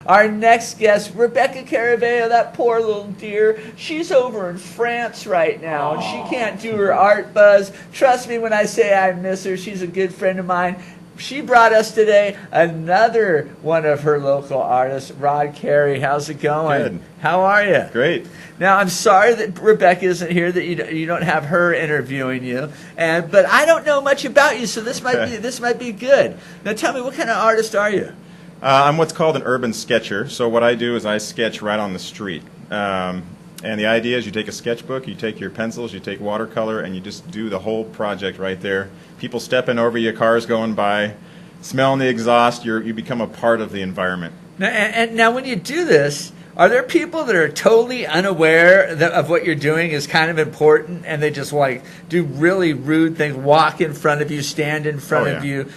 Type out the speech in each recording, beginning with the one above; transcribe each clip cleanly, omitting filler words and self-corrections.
Our next guest, Rebecca Caraveo, that poor little dear, she's over in France right now, and she can't do her art buzz. Trust me when I say I miss her. She's a good friend of mine. She brought us today another one of her local artists, Rod Carey. How's it going? Good. How are you? Great. Now, I'm sorry that Rebecca isn't here, that you don't have her interviewing you, but I don't know much about you, so this might be good. Now, tell me, what kind of artist are you? I'm what's called an urban sketcher. So what I do is I sketch right on the street. And the idea is you take a sketchbook, you take your pencils, you take watercolor, and you just do the whole project right there. People stepping over you, cars going by, smelling the exhaust, you become a part of the environment. Now, when you do this, are there people that are totally unaware of what you're doing is kind of important, and they just like do really rude things, walk in front of you, stand in front of you,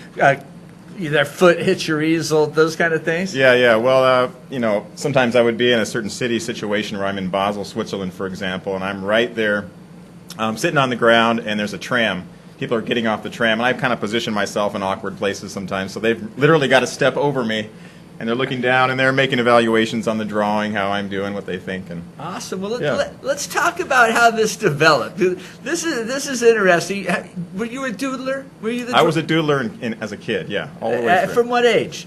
their foot hits your easel, those kind of things? Yeah. Well, sometimes I would be in a certain city situation where I'm in Basel, Switzerland, for example, and I'm right there sitting on the ground, and there's a tram. People are getting off the tram, and I've kind of positioned myself in awkward places sometimes, so they've literally got to step over me, and they're looking down, and they're making evaluations on the drawing, how I'm doing, what they think. And awesome. Well, let's talk about how this developed. This is interesting. Were you a doodler? I was a doodler as a kid, yeah, all the way through. From what age?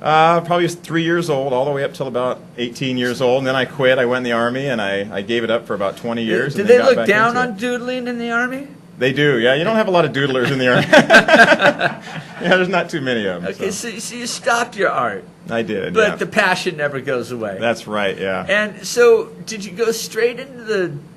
Probably 3 years old, all the way up till about 18 years old, and then I quit. I went in the Army, and I gave it up for about 20 years. Did they look down on doodling in the Army? They do, yeah. You don't have a lot of doodlers in the Army. Yeah, there's not too many of them. Okay, so you stopped your art. I did, but the passion never goes away. That's right, yeah. And so, did you go straight into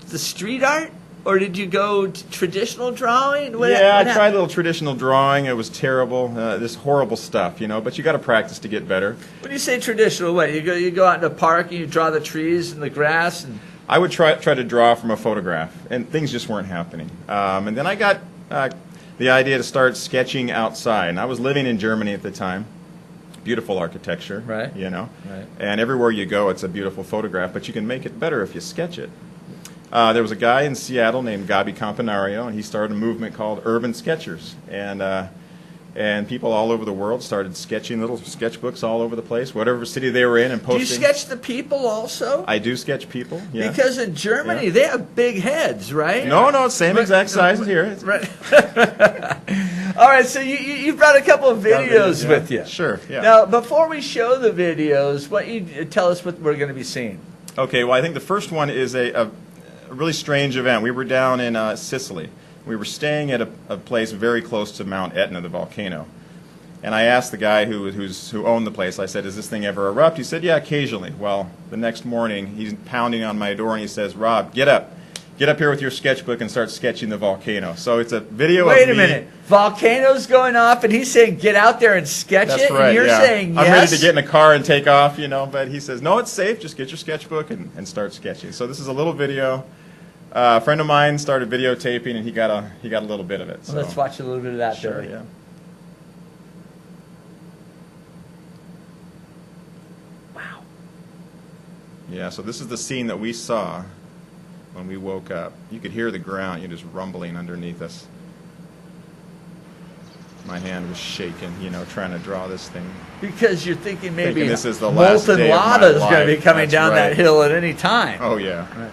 the street art, or did you go traditional drawing? I tried a little traditional drawing. It was terrible, this horrible stuff, but you got to practice to get better. When you say traditional, what, you go out in the park and you draw the trees and the grass? And I would try to draw from a photograph, and things just weren't happening. And then I got the idea to start sketching outside. And I was living in Germany at the time. Beautiful architecture, right? Right. And everywhere you go, it's a beautiful photograph, but you can make it better if you sketch it. There was a guy in Seattle named Gabi Campanario, and he started a movement called Urban Sketchers, and people all over the world started sketching little sketchbooks all over the place, whatever city they were in, and posting. Do you sketch the people also? I do sketch people, yeah. Because in Germany, they have big heads, right? No, same exact size as here. Right. All right, so you brought a couple of videos with you. Sure, yeah. Now, before we show the videos, why don't you tell us what we're going to be seeing? Okay, well, I think the first one is a really strange event. We were down in Sicily. We were staying at a place very close to Mount Etna, the volcano. And I asked the guy who owned the place, I said, does this thing ever erupt? He said, yeah, occasionally. Well, the next morning, he's pounding on my door, and he says, Rob, get up. Get up here with your sketchbook and start sketching the volcano. So it's a video of me. Wait a minute. Volcano's going off, and he's saying, get out there and sketch it? That's right, and you're saying yes? I'm ready to get in a car and take off, but he says, no, it's safe. Just get your sketchbook and start sketching. So this is a little video. A friend of mine started videotaping, and he got a little bit of it. So. Well, let's watch a little bit of that. Sure, there. yeah. Wow. Yeah, so this is the scene that we saw when we woke up. You could hear the ground, just rumbling underneath us. My hand was shaking, trying to draw this thing. Because you're thinking maybe this is the last molten day of my lava is going to be life. coming That's down right. that hill at any time. Oh, yeah. Right.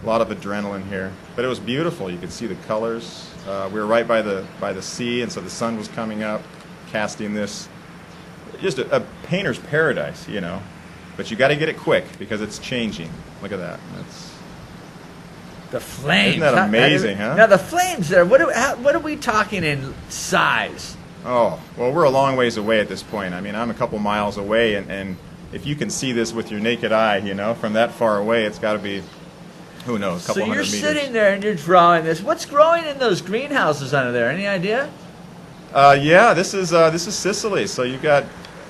A lot of adrenaline here. But it was beautiful. You could see the colors. We were right by the sea, and so the sun was coming up, casting this. Just a painter's paradise, But you got to get it quick because it's changing. Look at that. The flames. Isn't that amazing, huh? Now the flames there, what are we talking in size? Oh, well, we're a long ways away at this point. I mean, I'm a couple miles away, and if you can see this with your naked eye, from that far away, it's got to be, who knows, a couple hundred meters. So you're sitting there and you're drawing this. What's growing in those greenhouses under there? Any idea? Yeah, this is Sicily. So you've got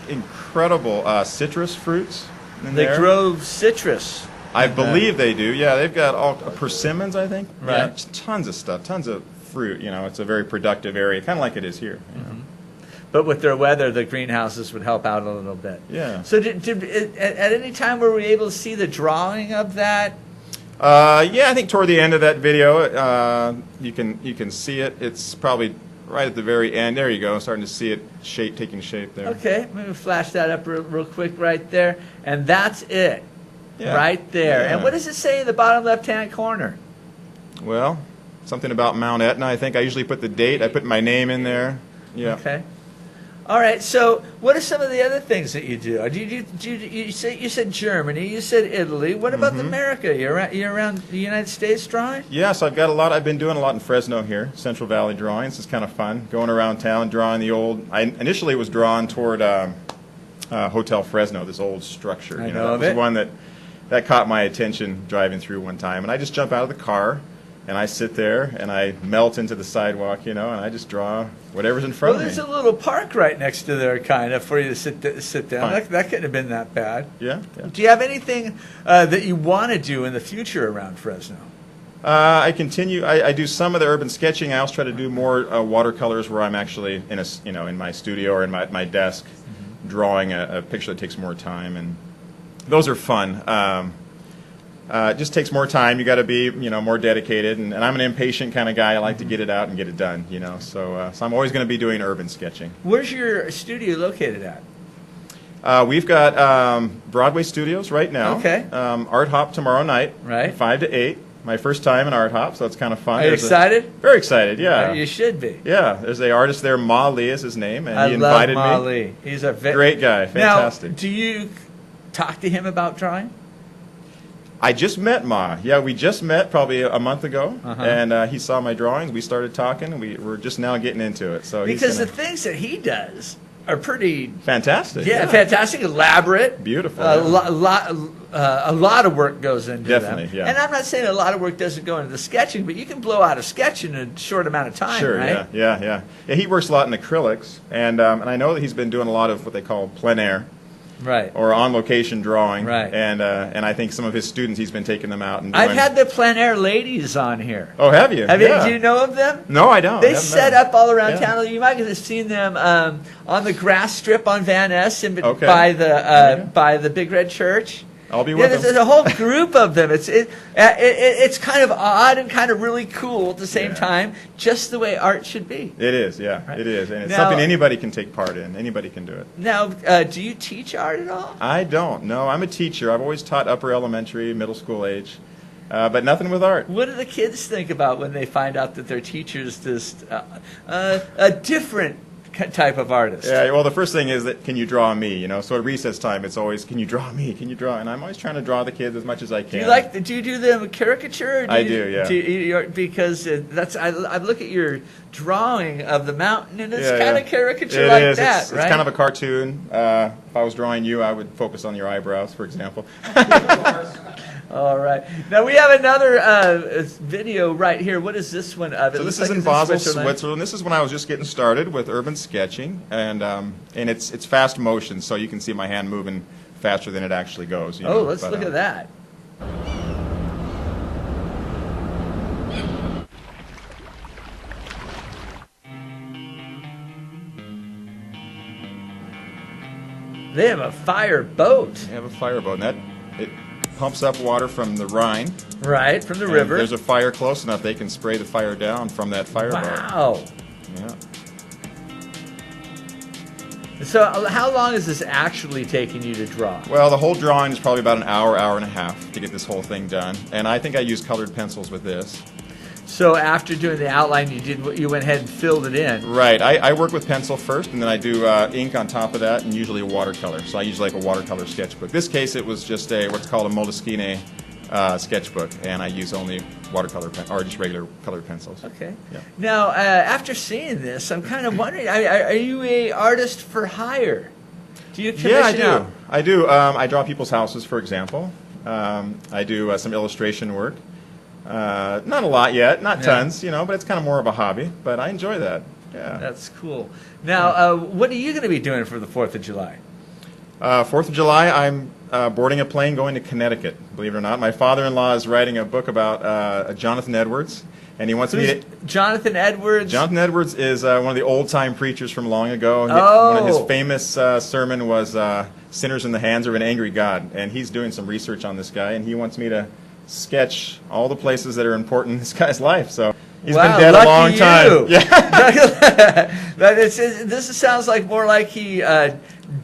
incredible citrus fruits in there. They grow citrus. I believe they do. Yeah, they've got all persimmons, I think. Right. Yeah, tons of stuff, tons of fruit. It's a very productive area, kind of like it is here. Mm-hmm. But with their weather, the greenhouses would help out a little bit. Yeah. So at any time were we able to see the drawing of that? Yeah, I think toward the end of that video, you can see it. It's probably right at the very end. There you go. Starting to see it taking shape there. Okay, maybe flash that up real quick right there. And that's it. Yeah. Right there. Yeah. And what does it say in the bottom left-hand corner? Well, something about Mount Etna. I think I usually put the date. I put my name in there. Yeah. Okay. All right. So, what are some of the other things that you do? You said Germany. You said Italy. What about America? You're around the United States drawing? Yeah. So I've been doing a lot in Fresno here, Central Valley drawing. This is kind of fun. Going around town drawing the old. I initially was drawn toward Hotel Fresno, this old structure. I you know that of was it. one that caught my attention driving through one time, and I just jump out of the car. And I sit there and I melt into the sidewalk, and I just draw whatever's in front Well, of me. there's a little park right next to there, kind of, for you to sit down. Fine. That couldn't have been that bad. Yeah. Do you have anything that you want to do in the future around Fresno? I continue. I do some of the urban sketching. I also try to do more watercolors where I'm actually in my studio or in my desk, drawing a picture that takes more time, and those are fun. It just takes more time. You got to be, more dedicated, and I'm an impatient kind of guy. I like to get it out and get it done, So I'm always going to be doing urban sketching. Where's your studio located at? We've got Broadway studios right now. Okay. Art Hop tomorrow night, Right. 5 to 8. My first time in Art Hop, so it's kind of fun. Are you excited? Very excited, yeah. You should be. Yeah, there's an artist there, Ma Lee is his name, and I he invited love Ma me. Lee. He's a Great guy, fantastic. Now, do you talk to him about drawing? I just met Ma. Yeah, we just met probably a month ago, and he saw my drawings. We started talking, and we're just now getting into it. So Because the things that he does are pretty fantastic. Yeah, fantastic, elaborate, beautiful. A lot of work goes into Definitely, them. yeah. And I'm not saying a lot of work doesn't go into the sketching, but you can blow out a sketch in a short amount of time, Sure, right? yeah. He works a lot in acrylics, and I know that he's been doing a lot of what they call plein air. Right. Or on-location drawing, right? And I think some of his students, he's been taking them out and doing. I've had the plein air ladies on here. Oh, have you? Do you know of them? No, I don't. They set up all around Yeah. town. You might have seen them on the grass strip on Van Ness Okay. by the Big Red Church. I'll be with them. There's a whole group of them. It's kind of odd and kind of really cool at the same time, just the way art should be. It is, yeah, Right. it is, and it's Now, something anybody can take part in. Anybody can do it. Now, do you teach art at all? I don't. No, I'm a teacher. I've always taught upper elementary, middle school age, but nothing with art. What do the kids think about when they find out that their teacher's just a different type of artist? Yeah, well, the first thing is that can you draw me? So at recess time, it's always can you draw me? Can you draw? And I'm always trying to draw the kids as much as I can. Do you do the caricature? Or I do, yeah. Because I look at your drawing of the mountain, and it's Yeah, kind yeah. of caricature It like is. that, It's right? kind of a cartoon. If I was drawing you, I would focus on your eyebrows, for example. All right. Now we have another video right here. What is this one of? So this is in Basel, Switzerland. This is when I was just getting started with urban sketching, and it's fast motion, so you can see my hand moving faster than it actually goes. Let's look at that. They have a fire boat. They have a fireboat, and it pumps up water from the Rhine. Right, from the And river. if there's a fire close enough, they can spray the fire down from that fireboat. Wow. Yeah. So how long is this actually taking you to draw? Well, the whole drawing is probably about an hour, hour and a half to get this whole thing done. And I think I used colored pencils with this. So after doing the outline, you went ahead and filled it in. Right. I work with pencil first, and then I do ink on top of that, and usually a watercolor. So I use like a watercolor sketchbook. This case, it was just what's called a Moleskine sketchbook, and I use only watercolor or just regular colored pencils. Okay. Yeah. Now, after seeing this, I'm kind of wondering: are you a artist for hire? Do you commission Yeah, I do. out? I do. I draw people's houses, for example. I do some illustration work. Not a lot yet, not tons, but it's kind of more of a hobby. But I enjoy that. Yeah. That's cool. Now, what are you going to be doing for the 4th of July? 4th of July, I'm boarding a plane going to Connecticut, believe it or not. My father-in-law is writing a book about Jonathan Edwards, and he wants me to... Jonathan Edwards? Jonathan Edwards is one of the old-time preachers from long ago. Oh. One of his famous sermon was Sinners in the Hands of an Angry God, and he's doing some research on this guy, and he wants me to sketch all the places that are important in this guy's life. So He's been dead a long time. Yeah. This sounds like more like he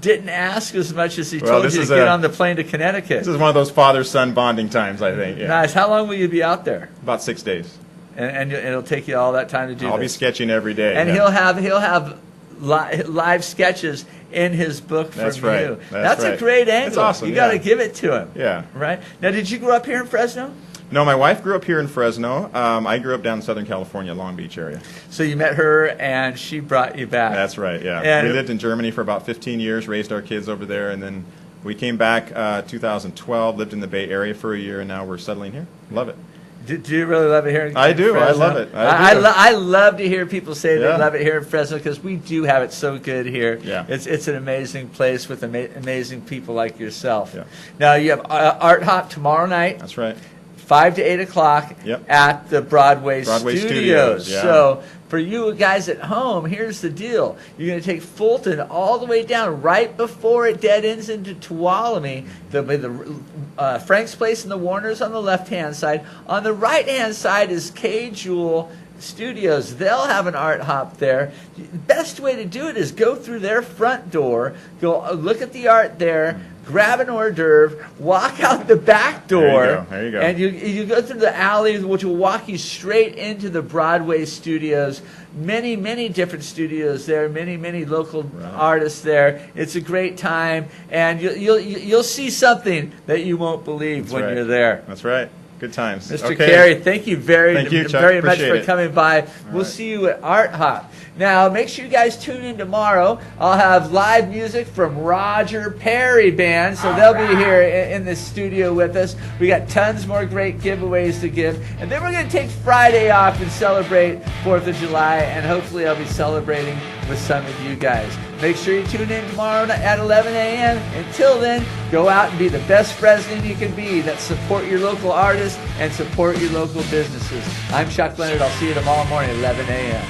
didn't ask as much as he told you to get on the plane to Connecticut. This is one of those father-son bonding times, I think. Yeah. Nice. How long will you be out there? About 6 days. And it'll take you all that time to do I'll be sketching every day. And he'll have live sketches in his book from That's right. you. That's right. a great angle. That's awesome. You got to give it to him. Yeah. Right? Now, did you grow up here in Fresno? No, my wife grew up here in Fresno. I grew up down in Southern California, Long Beach area. So you met her, and she brought you back. That's right, yeah. And we lived in Germany for about 15 years, raised our kids over there, and then we came back 2012, lived in the Bay Area for a year, and now we're settling here. Love it. Do you really love it here in I do. Fresno? I love it. I love to hear people say they Yeah. love it here in Fresno because we do have it so good here. Yeah. It's an amazing place with amazing people like yourself. Yeah. Now, you have Art Hop tomorrow night. That's right. 5 to 8 o'clock Yep. at the Broadway Studios. Yeah. So for you guys at home, here's the deal. You're going to take Fulton all the way down right before it dead ends into Tuolumne. There'll be the Frank's Place and the Warners on the left-hand side. On the right-hand side is K. Jewel Studios. They'll have an art hop there. The best way to do it is go through their front door, go look at the art there, grab an hors d'oeuvre, walk out the back door, There you go. and you go through the alley, which will walk you straight into the Broadway studios. Many different studios there, many local artists there. It's a great time, and you'll see something that you won't believe when you're there. That's right. Good times. Mr. Carey, thank you very Chuck. much for Appreciate it. coming by. We'll see you at Art Hop. Now, make sure you guys tune in tomorrow. I'll have live music from Roger Perry Band, so they'll be here in the studio with us. We got tons more great giveaways to give. And then we're going to take Friday off and celebrate 4th of July, and hopefully I'll be celebrating with some of you guys. Make sure you tune in tomorrow at 11 a.m. Until then, go out and be the best president you can be. That support your local artists and support your local businesses. I'm Chuck Leonard. I'll see you tomorrow morning at 11 a.m.